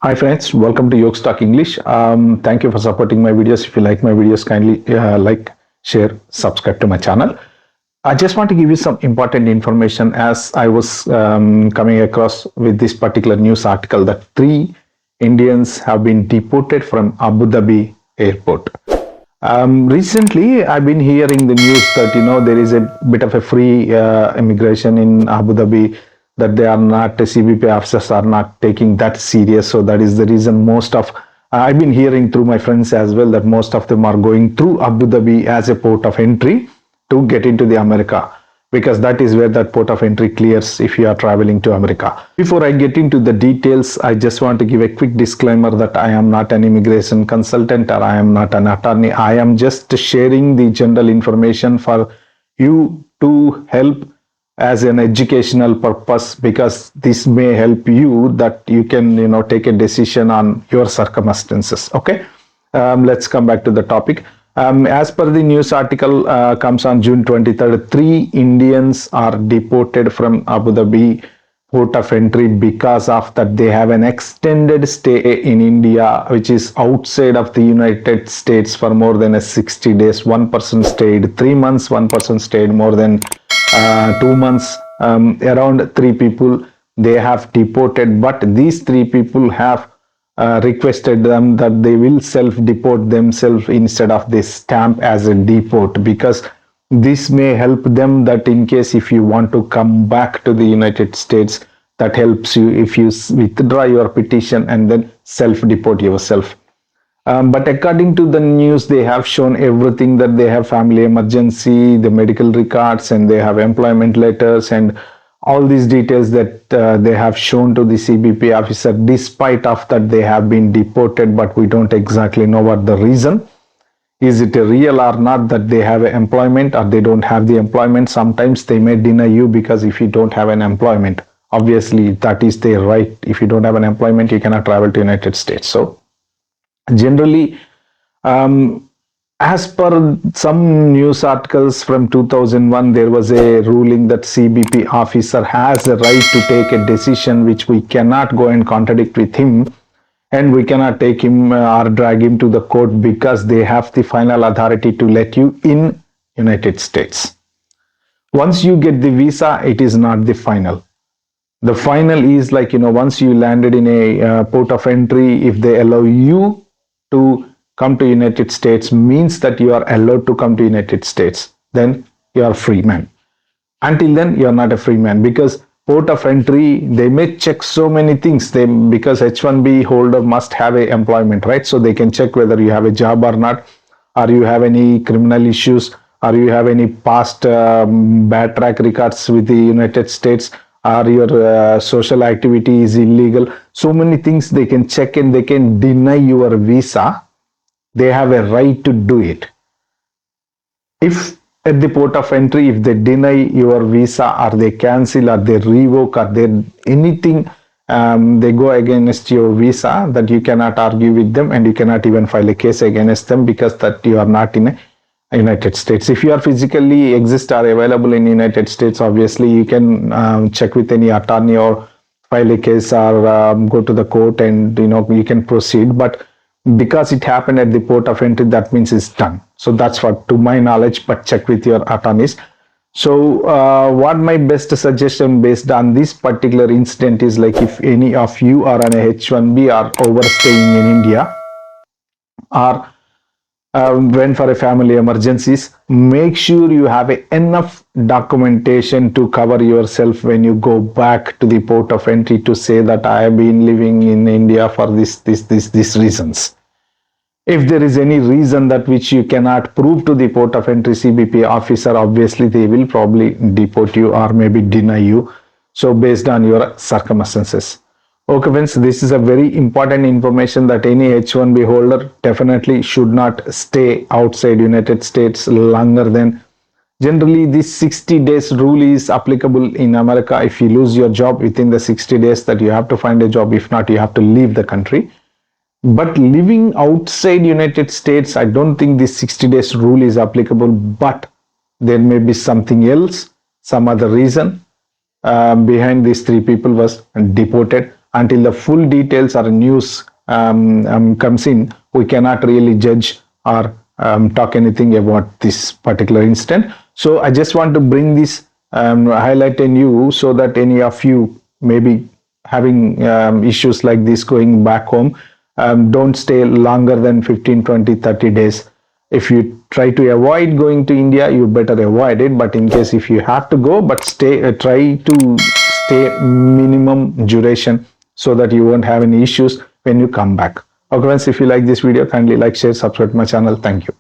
Hi friends, welcome to Yogstalk English. Thank you for supporting my videos. If you like my videos, kindly like, share, subscribe to my channel. I just want to give you some important information as I was coming across with this particular news article that 3 Indians have been deported from Abu Dhabi airport. Recently, I've been hearing the news that there is a bit of a free immigration in Abu Dhabi, that they are not, the CBP officers are not taking that serious. So that is the reason most of I've been hearing through my friends as well that most of them are going through Abu Dhabi as a port of entry to get into the America, because that is where that port of entry clears if you are traveling to America. Before I get into the details, I just want to give a quick disclaimer that I am not an immigration consultant or I am not an attorney. I am just sharing the general information for you to help as an educational purpose, because this may help you that you can take a decision on your circumstances. Okay, let's come back to the topic. As per the news article comes on June 23rd, 3 Indians are deported from Abu Dhabi port of entry because of that they have an extended stay in India, which is outside of the United States for more than 60 days. One person stayed 3 months, one person stayed more than 2 months. Around 3 people they have deported, but these 3 people have requested them that they will self-deport themselves instead of this stamp as a deport, because this may help them that in case if you want to come back to the United States, that helps you if you withdraw your petition and then self-deport yourself. But according to the news, they have shown everything, that they have family emergency, the medical records, and they have employment letters and all these details that they have shown to the CBP officer. Despite of that, they have been deported, but we don't exactly know what the reason. Is it a real or not that they have employment or they don't have the employment? Sometimes they may deny you because if you don't have an employment, obviously that is their right. If you don't have an employment, you cannot travel to United States. So generally, as per some news articles from 2001, there was a ruling that CBP officer has a right to take a decision which we cannot go and contradict with him, and we cannot take him or drag him to the court, because they have the final authority to let you in United States. Once you get the visa, it is not the final. The final is like, once you landed in a port of entry, if they allow you to come to United States, means that you are allowed to come to United States, then you are a free man. Until then, you are not a free man, because port of entry, they may check so many things. Because H1B holder must have a employment, right? So they can check whether you have a job or not, or you have any criminal issues, or you have any past bad track records with the United States, or your social activity is illegal. So many things they can check, and they can deny your visa. They have a right to do it. If at the port of entry, if they deny your visa, or they cancel, or they revoke, or they anything, they go against your visa, that you cannot argue with them, and you cannot even file a case against them, because that you are not in a United States. If you are physically exist or available in United States, obviously you can check with any attorney or file a case, or go to the court, and you can proceed. But because it happened at the port of entry, that means it's done. So that's what, to my knowledge, but check with your attorneys. So what my best suggestion based on this particular incident is, like, if any of you are on a H1B or overstaying in India, or went for a family emergencies, make sure you have enough documentation to cover yourself when you go back to the port of entry, to say that I have been living in India for these reasons. If there is any reason that which you cannot prove to the port of entry CBP officer, obviously they will probably deport you or maybe deny you. So based on your circumstances. Okay friends, this is a very important information, that any H1B holder definitely should not stay outside United States longer than, generally this 60 days rule is applicable in America. If you lose your job within the 60 days, that you have to find a job. If not, you have to leave the country. But living outside United States, I don't think this 60 days rule is applicable, but there may be something else, some other reason behind these 3 people was deported. until the full details or news comes in, we cannot really judge or talk anything about this particular incident. So I just want to bring this highlight in you so that any of you maybe having issues like this going back home, don't stay longer than 15, 20, 30 days. If you try to avoid going to India, you better avoid it. But in case if you have to go, but try to stay minimum duration so that you won't have any issues when you come back. Okay, friends, if you like this video, kindly like, share, subscribe to my channel. Thank you.